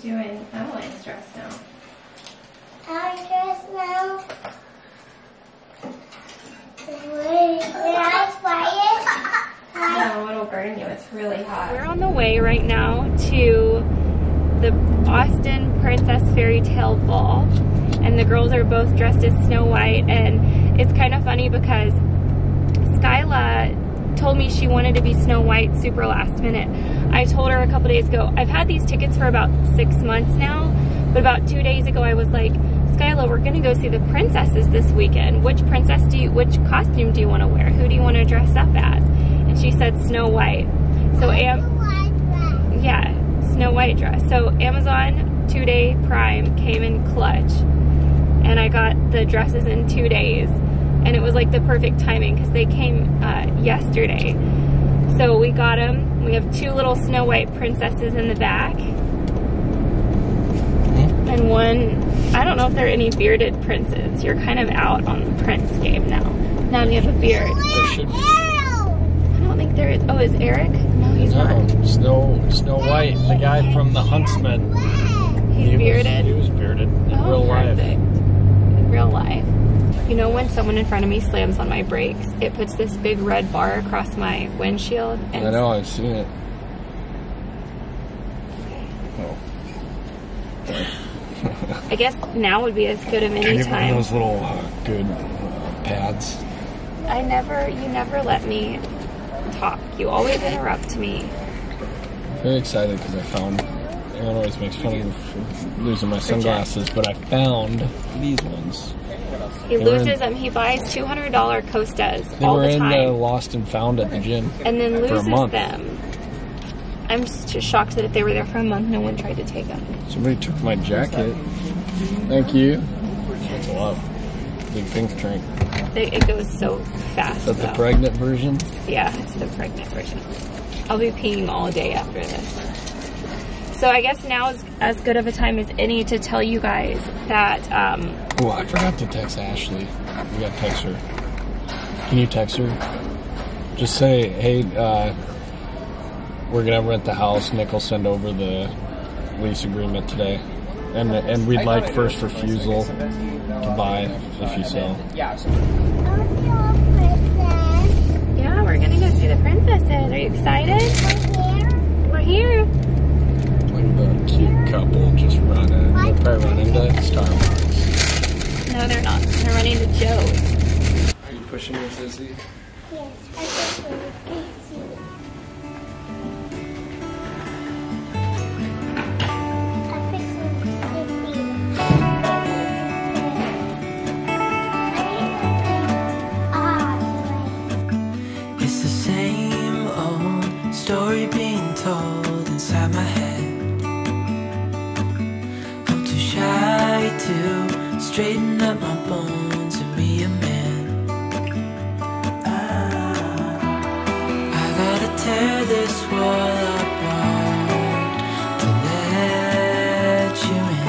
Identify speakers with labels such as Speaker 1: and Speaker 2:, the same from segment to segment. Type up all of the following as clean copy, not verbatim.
Speaker 1: doing Adeline's dress now.
Speaker 2: Our dress now. Wait, did I spy it?
Speaker 1: No, it'll burn you. It's really hot.
Speaker 3: We're on the way right now to the Austin Princess Fairytale Ball, and the girls are both dressed as Snow White, and it's kind of funny because Skyla told me she wanted to be Snow White super last minute. I told her a couple days ago, I've had these tickets for about 6 months now, but about 2 days ago I was like, Skyla, we're gonna go see the princesses this weekend. Which which costume do you want to wear? Who do you want to dress up as? And she said Snow White. So yeah, Snow White dress. So Amazon 2-day Prime came in clutch, and I got the dresses in 2 days, and it was like the perfect timing because they came yesterday. So we got them. We have 2 little Snow White princesses in the back, and one, I don't know if there are any bearded princes. You're kind of out on the prince game now. Now you have a beard.
Speaker 4: There should be.
Speaker 3: I don't think there is. Oh, is Eric? No, he's not.
Speaker 4: Snow White, the guy from the Huntsman.
Speaker 3: He's bearded?
Speaker 4: He was bearded in
Speaker 3: Oh,
Speaker 4: real life.
Speaker 3: perfect. In real life. You know, when someone in front of me slams on my brakes, it puts this big red bar across my windshield. And
Speaker 4: I know, I've seen it. Oh.
Speaker 3: I guess now would be as good of
Speaker 4: Can
Speaker 3: any
Speaker 4: you get one
Speaker 3: time.
Speaker 4: of those little good pads?
Speaker 3: You never let me talk. You always interrupt me.
Speaker 4: I'm very excited because I found, Aaryn always makes fun of me for losing my sunglasses, but I found these ones.
Speaker 3: He loses them. He buys $200 Costas
Speaker 4: They
Speaker 3: all
Speaker 4: were
Speaker 3: the
Speaker 4: in
Speaker 3: time.
Speaker 4: Lost and Found at the gym.
Speaker 3: And then
Speaker 4: for a
Speaker 3: loses
Speaker 4: month.
Speaker 3: them. I'm just shocked that if they were there for a month, no one tried to take them.
Speaker 4: Somebody took my jacket. Thank you. That's a lot. Big pink drink.
Speaker 3: It goes so fast.
Speaker 4: Is that the
Speaker 3: though.
Speaker 4: pregnant version?
Speaker 3: Yeah, it's the pregnant version. I'll be peeing all day after this. So I guess now is as good of a time as any to tell you guys that,
Speaker 4: Oh, I forgot to text Ashley. We gotta text her. Can you text her? Just say, hey, we're gonna rent the house. Nick will send over the lease agreement today. And we'd like first refusal to buy if you sell.
Speaker 3: yeah, we're gonna go see the princesses. Are you excited? We're here.
Speaker 4: Look at the cute couple just running. They'll probably run into Starbucks.
Speaker 3: No, they're not. They're running to Joe's.
Speaker 4: Are you pushing your sissy?
Speaker 2: Yes, I just want to see.
Speaker 5: It's the same old story being told inside my head. I'm too shy to straighten up my bones and be a man. I gotta tear this wall apart to let you in.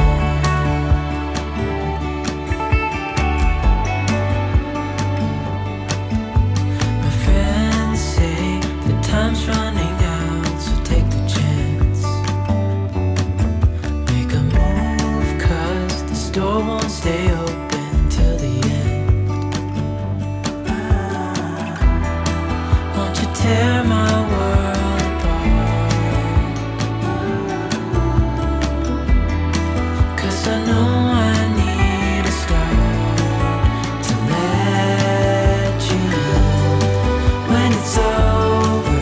Speaker 5: My friends say the time's running out, so take the chance. Make a move, 'cause this door won't stay open till the end. Won't you tear my world apart? 'Cause I know I need a start to let you in. When it's over,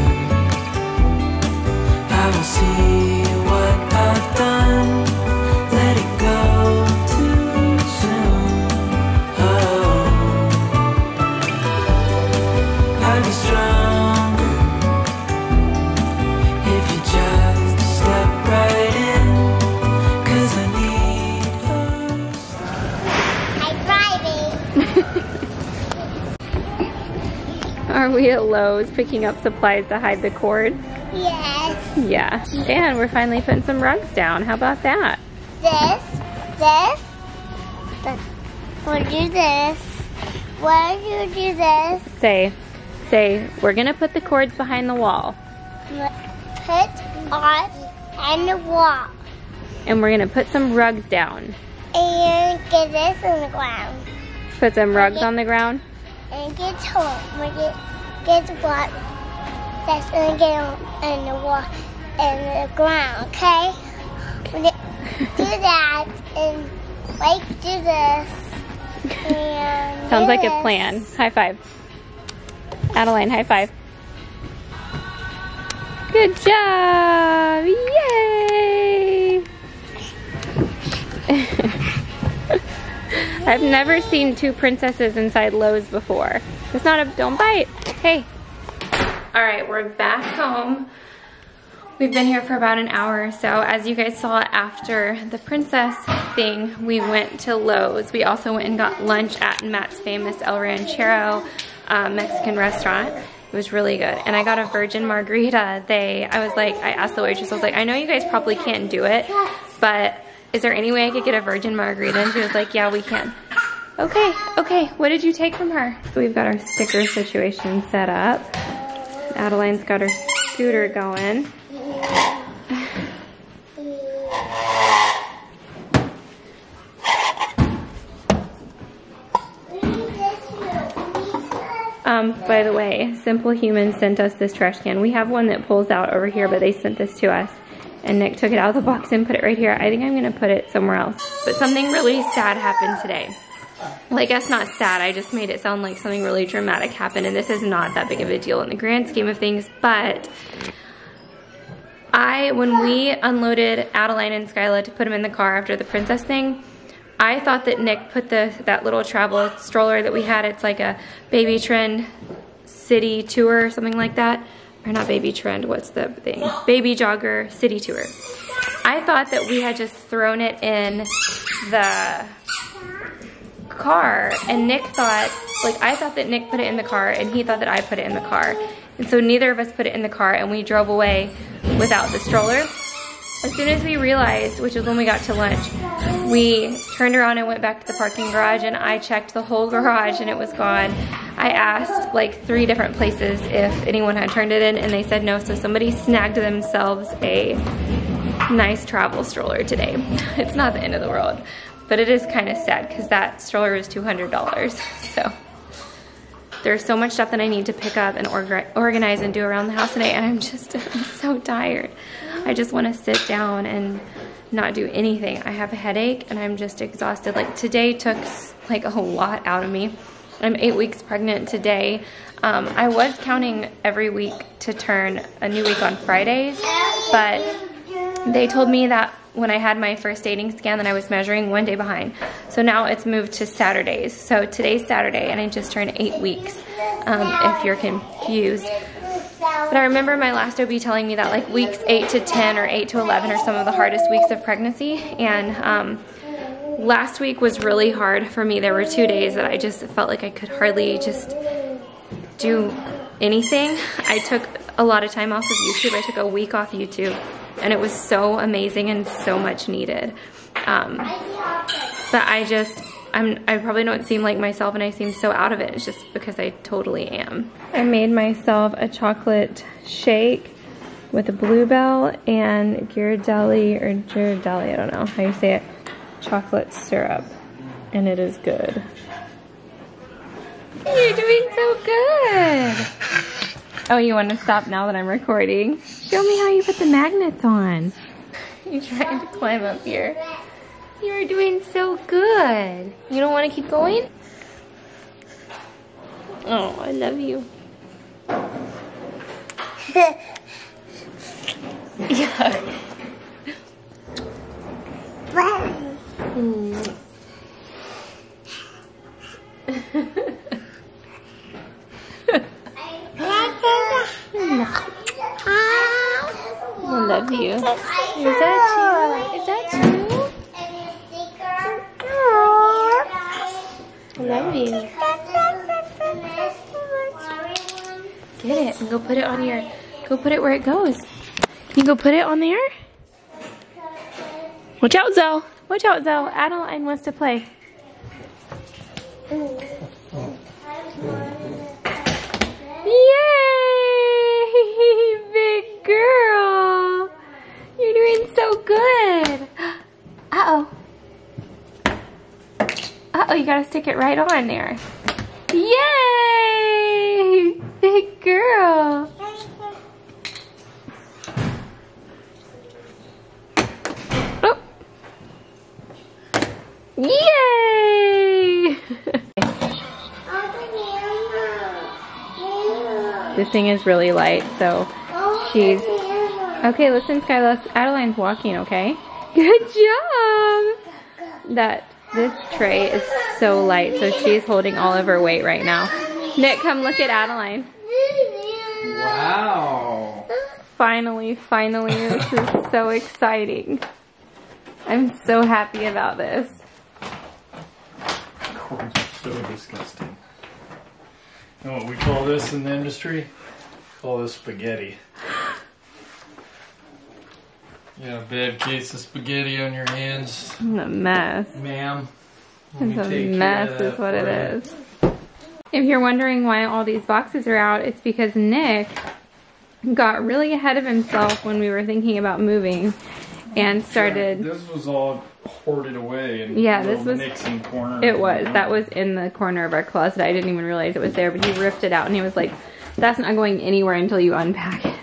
Speaker 5: I will see what I've done. Letting go too soon. Oh, I'd be stronger if you just step right in. 'Cause I need us.
Speaker 2: I'm driving.
Speaker 3: Are we at Lowe's picking up supplies to hide the cords?
Speaker 2: Yes.
Speaker 3: Yeah. And we're finally putting some rugs down. How about that?
Speaker 2: This. We'll do this. Why do you do this?
Speaker 3: Say, we're gonna put the cords behind the wall.
Speaker 2: Put on and the wall.
Speaker 3: and we're gonna put some rugs down.
Speaker 2: And get this on the ground.
Speaker 3: Put some rugs on the ground.
Speaker 2: And get home. We get the block that's gonna get on the wall and the ground, okay? We do that and like do this. And
Speaker 3: Sounds
Speaker 2: do
Speaker 3: like a
Speaker 2: this.
Speaker 3: plan. High five. Adeline, high five. Good job! Yay! I've never seen two princesses inside Lowe's before. It's not a, don't bite. Hey. All right, we're back home. We've been here for about an hour. So as you guys saw after the princess thing, we went to Lowe's. We also went and got lunch at Matt's famous El Ranchero Mexican restaurant. It was really good. And I got a virgin margarita. I asked the waitress, I was like, I know you guys probably can't do it, but is there any way I could get a virgin margarita? And she was like, yeah, we can. Okay, okay, what did you take from her? So we've got our sticker situation set up. Adeline's got her scooter going. By the way, Simple Humans sent us this trash can. We have one that pulls out over here, but they sent this to us. And Nick took it out of the box and put it right here. I think I'm gonna put it somewhere else. But something really sad happened today. Well, I guess not sad, I just made it sound like something really dramatic happened, and this is not that big of a deal in the grand scheme of things, but when we unloaded Adeline and Skyla to put them in the car after the princess thing, I thought that Nick put that little travel stroller that we had, it's like a Baby Trend city tour or something like that. Or not Baby Trend, what's the thing? Baby Jogger city tour. I thought that we had just thrown it in the car, and Nick thought, I thought that Nick put it in the car and he thought that I put it in the car. And so neither of us put it in the car and we drove away without the stroller. As soon as we realized, which was when we got to lunch, we turned around and went back to the parking garage, and I checked the whole garage and it was gone. I asked 3 different places if anyone had turned it in, and they said no, so somebody snagged themselves a nice travel stroller today. It's not the end of the world, but it is kind of sad because that stroller is $200. So there's so much stuff that I need to pick up and organize and do around the house today, and I'm so tired. I just want to sit down and not do anything. I have a headache and I'm just exhausted. Today took a whole lot out of me. I'm 8 weeks pregnant today. I was counting every week to turn a new week on Fridays, but they told me that when I had my first dating scan that I was measuring 1 day behind. So now it's moved to Saturdays. So today's Saturday and I just turned 8 weeks, if you're confused. But I remember my last OB telling me that weeks 8 to 10 or 8 to 11 are some of the hardest weeks of pregnancy. And last week was really hard for me. There were 2 days that I just felt like I could hardly just do anything. I took a lot of time off of YouTube. I took a week off YouTube, and it was so amazing and so much needed. But I probably don't seem like myself, and I seem so out of it. It's just because I totally am. I made myself a chocolate shake with a bluebell and Ghirardelli, I don't know how you say it, chocolate syrup, and it is good. You're doing so good. Oh, you want to stop now that I'm recording? Show me how you put the magnets on. You're trying to climb up here. You're doing so good. You don't want to keep going? Oh, I love you. Yeah. I love you. Is that you? Is that you? I love you. Get it and go put it on your, go put it where it goes. Can you go put it on there? Watch out, Zoe. Watch out, Zoe. Adeline wants to play. Yay! Big girl. You're doing so good. Oh, you gotta stick it right on there. Yay! Big girl. Oh. Yay! This thing is really light, so she's... Okay, listen, Skyla. Adeline's walking, okay? Good job! This tray is so light, so she's holding all of her weight right now. Nick, come look at Adeline.
Speaker 4: Wow.
Speaker 3: Finally, this is so exciting. I'm so happy about this.
Speaker 4: Corns are so disgusting. You know what we call this in the industry? We call this spaghetti. You have a bad case of spaghetti on your hands.
Speaker 3: It's a mess.
Speaker 4: Ma'am.
Speaker 3: It's a mess is what it is. If you're wondering why all these boxes are out, it's because Nick got really ahead of himself when we were thinking about moving and started...
Speaker 4: This was all hoarded away in
Speaker 3: this was
Speaker 4: Nixon corner.
Speaker 3: It was. That was in the corner of our closet. I didn't even realize it was there, but he ripped it out and he was like, that's not going anywhere until you unpack it.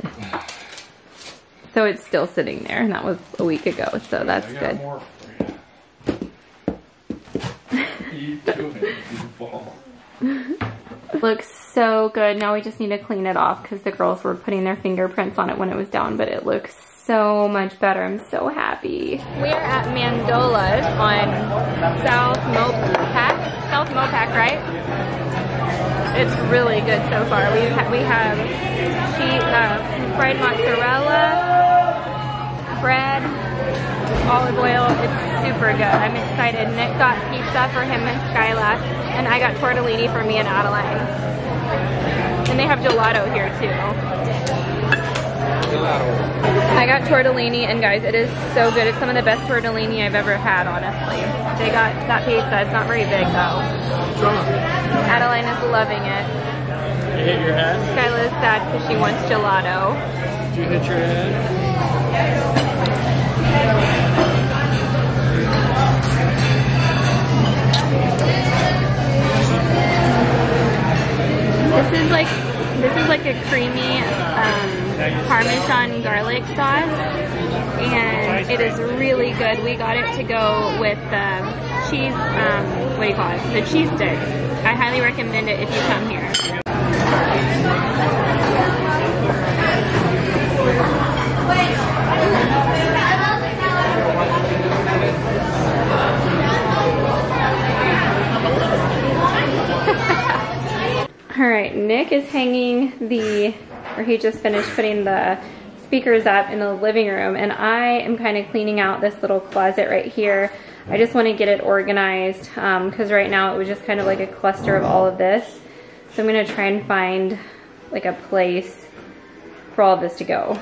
Speaker 3: So it's still sitting there, and that was a week ago, so that's good.
Speaker 4: More for you. You doing it, you ball.
Speaker 3: Looks so good. Now we just need to clean it off because the girls were putting their fingerprints on it when it was down, but it looks so much better. I'm so happy. We are at Mandola's on South Mopac, right? It's really good so far. We have fried mozzarella, bread, olive oil. It's super good. I'm excited. Nick got pizza for him and Skyla, and I got tortellini for me and Adeline. And they have gelato here too. I got tortellini, and guys, it is so good. It's some of the best tortellini I've ever had, honestly. They got that pizza. It's not very big though. Adeline is loving it.
Speaker 4: You hit your head?
Speaker 3: Skyla is sad because she wants gelato.
Speaker 4: Did you hit your head? This is like a creamy Parmesan garlic sauce, and it is really good. We got it to go with the cheese, what do you call it? The cheese sticks. I highly recommend it if you come here. Alright, Nick is hanging he just finished putting the speakers up in the living room, and I am kind of cleaning out this little closet right here. I just want to get it organized because right now it was just kind of like a cluster of all of this. So I'm going to try and find like a place for all of this to go.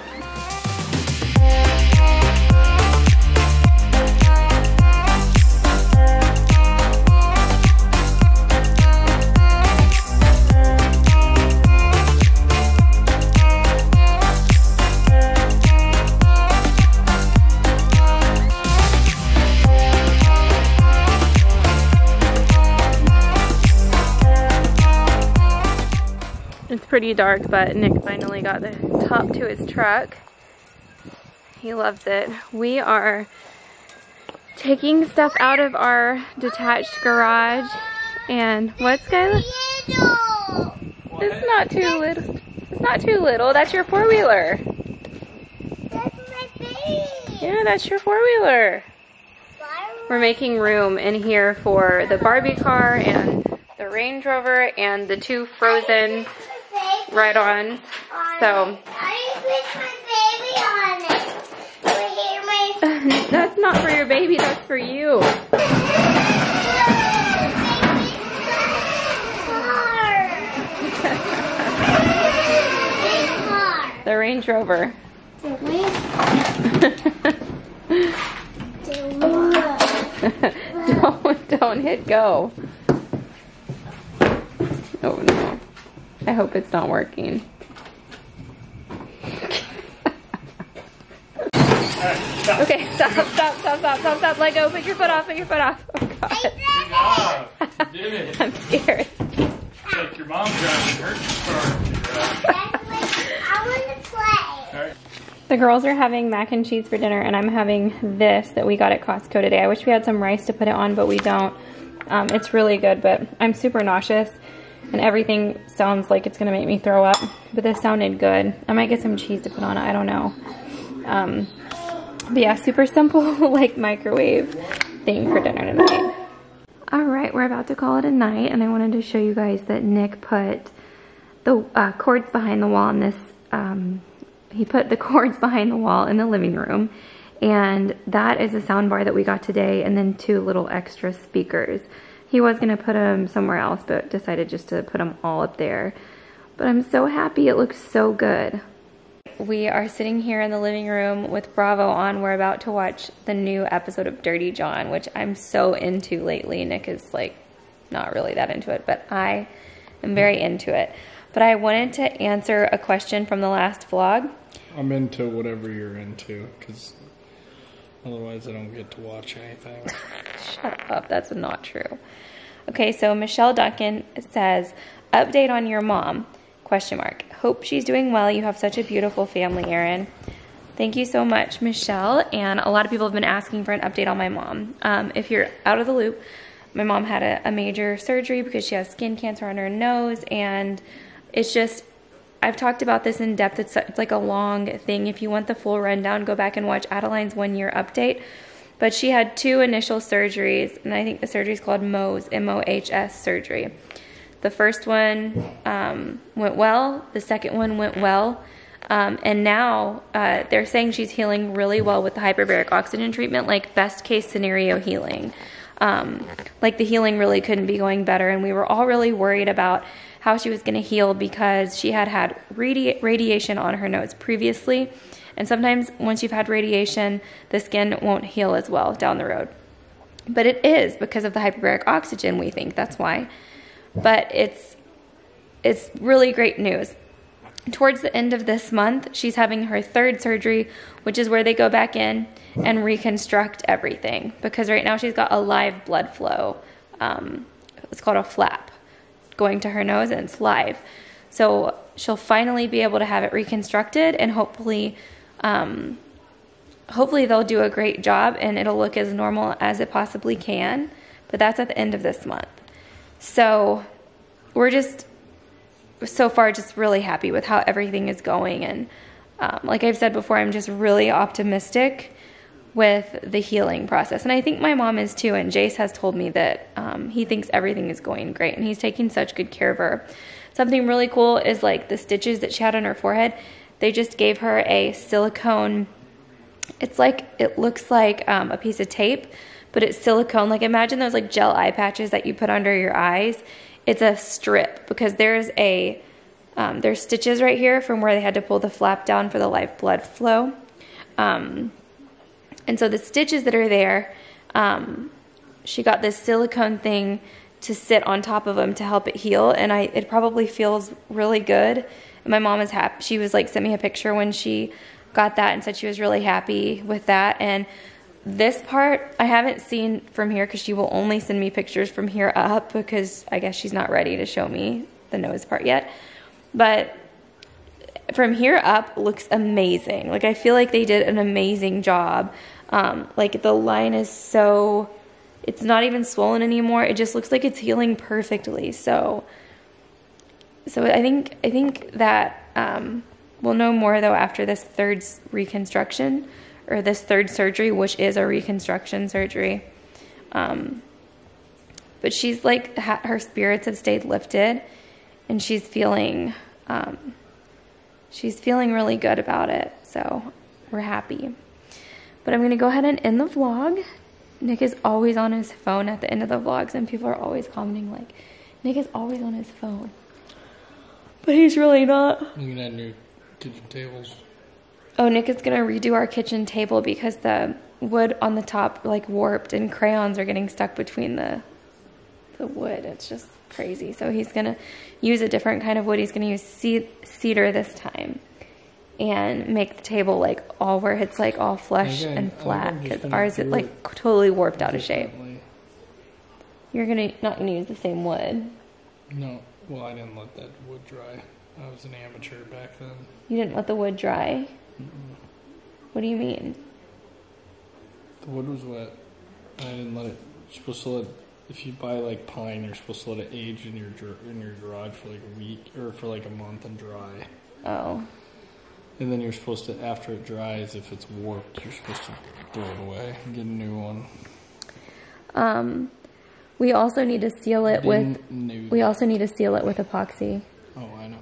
Speaker 4: It's pretty dark, but Nick finally got the top to his truck. He loves it. We are taking stuff out of our detached garage. And what, Skyla? It's not too little. It's not too little. That's your four-wheeler.
Speaker 2: That's my baby.
Speaker 3: Yeah, that's your four-wheeler. We're making room in here for the Barbie car and the Range Rover and the two Frozen ride-ons. So that's not for your baby, that's for you. The Range Rover. Don't hit go. Oh no. I hope it's not working. Okay, stop. Let go. Put your foot off. Oh God.
Speaker 4: job. You did it.
Speaker 3: I'm scared.
Speaker 4: It's like your mom driving her car.
Speaker 2: I want to play.
Speaker 4: All right.
Speaker 3: The girls are having mac and cheese for dinner, and I'm having this that we got at Costco today. I wish we had some rice to put it on, but we don't. It's really good, but I'm super nauseous, and everything sounds like it's gonna make me throw up, but this sounded good. I might get some cheese to put on it, I don't know. But yeah, super simple, like microwave thing for dinner tonight. All right, we're about to call it a night, and I wanted to show you guys that Nick put the cords behind the wall in this, he put the cords behind the wall in the living room, and that is a sound bar that we got today, and then 2 little extra speakers. He was gonna put them somewhere else, but decided just to put them all up there. But I'm so happy, it looks so good. We are sitting here in the living room with Bravo on. We're about to watch the new episode of Dirty John, which I'm so into lately. Nick is like not really that into it, but I am very into it. But I wanted to answer a question from the last vlog.
Speaker 4: I'm into whatever you're into, because otherwise I don't get to watch anything.
Speaker 3: Shut up, that's not true. Okay, so Michelle Duncan says, update on your mom, ? Hope she's doing well. You have such a beautiful family, Aaryn. Thank you so much, Michelle. And a lot of people have been asking for an update on my mom. If you're out of the loop, my mom had a major surgery because she has skin cancer on her nose, and it's just, I've talked about this in depth. It's like a long thing. If you want the full rundown, go back and watch Adeline's 1-year update. But she had 2 initial surgeries, and I think the surgery is called Mohs, M-O-H-S surgery. The first one went well. The second one went well. And now they're saying she's healing really well with the hyperbaric oxygen treatment, like best case scenario healing. Like the healing really couldn't be going better. And we were all really worried about how she was going to heal because she had radiation on her nose previously. And sometimes once you've had radiation, the skin won't heal as well down the road. But it is because of the hyperbaric oxygen, we think. That's why. But it's really great news. Towards the end of this month, she's having her 3rd surgery, which is where they go back in and reconstruct everything. Because right now she's got a live blood flow. It's called a flap going to her nose, and it's live. So she'll finally be able to have it reconstructed, and hopefully they'll do a great job and it'll look as normal as it possibly can. But that's at the end of this month. So we're just, so far, just really happy with how everything is going. And like I've said before, I'm just really optimistic with the healing process. And I think my mom is too. And Jace has told me that he thinks everything is going great. And he's taking such good care of her. Something really cool is like the stitches that she had on her forehead. They just gave her a silicone, it looks like a piece of tape, but it's silicone. Like imagine those like gel eye patches that you put under your eyes. It's a strip because there's stitches right here from where they had to pull the flap down for the live blood flow. And so the stitches that are there, she got this silicone thing to sit on top of them to help it heal. And it probably feels really good. And my mom is happy. She was like, sent me a picture when she got that and said she was really happy with that. And this part I haven't seen from here because she will only send me pictures from here up because I guess she's not ready to show me the nose part yet. But from here up looks amazing. Like I feel like they did an amazing job. Like the line is so, it's not even swollen anymore. It just looks like it's healing perfectly. So I think that we'll know more though after this 3rd reconstruction. Or this 3rd surgery, which is a reconstruction surgery. But she's like, her spirits have stayed lifted, and she's feeling really good about it. So we're happy. But I'm gonna go ahead and end the vlog. Nick is always on his phone at the end of the vlogs, and people are always commenting like, Nick is always on his phone. But he's really not.
Speaker 4: Looking at new kitchen tables.
Speaker 3: Oh, Nick is going to redo our kitchen table because the wood on the top like warped and crayons are getting stuck between the wood. It's just crazy. So he's going to use a different kind of wood. He's going to use cedar this time and make the table like all where it's like all flush and flat because ours is like totally warped out of shape. You're not gonna use the same wood.
Speaker 4: No, well, I didn't let that wood dry. I was an amateur back then.
Speaker 3: You didn't let the wood dry? What do you mean?
Speaker 4: The wood was wet. I didn't let it. You're supposed to let. If you buy like pine, you're supposed to let it age in your garage for like a week or for like a month and dry.
Speaker 3: Oh.
Speaker 4: And then you're supposed to, after it dries, if it's warped, you're supposed to throw it away and get a new one.
Speaker 3: We also need to seal it with. We also need to seal it with epoxy.
Speaker 4: Oh, I know.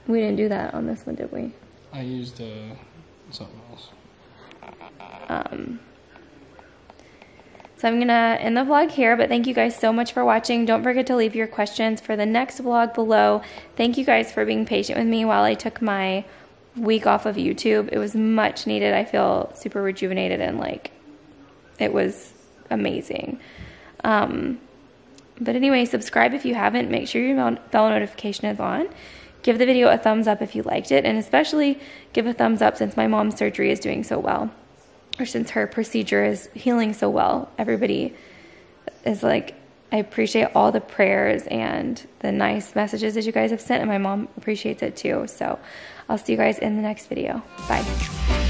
Speaker 3: We didn't do that on this one, did we?
Speaker 4: I used something else.
Speaker 3: So I'm gonna end the vlog here, but thank you guys so much for watching. Don't forget to leave your questions for the next vlog below. Thank you guys for being patient with me while I took my week off of YouTube. It was much needed. I feel super rejuvenated and like it was amazing. But anyway, subscribe if you haven't. Make sure your bell notification is on. Give the video a thumbs up if you liked it, and especially give a thumbs up since my mom's surgery is doing so well, or since her procedure is healing so well. Everybody is like, I appreciate all the prayers and the nice messages that you guys have sent, and my mom appreciates it too. So I'll see you guys in the next video. Bye.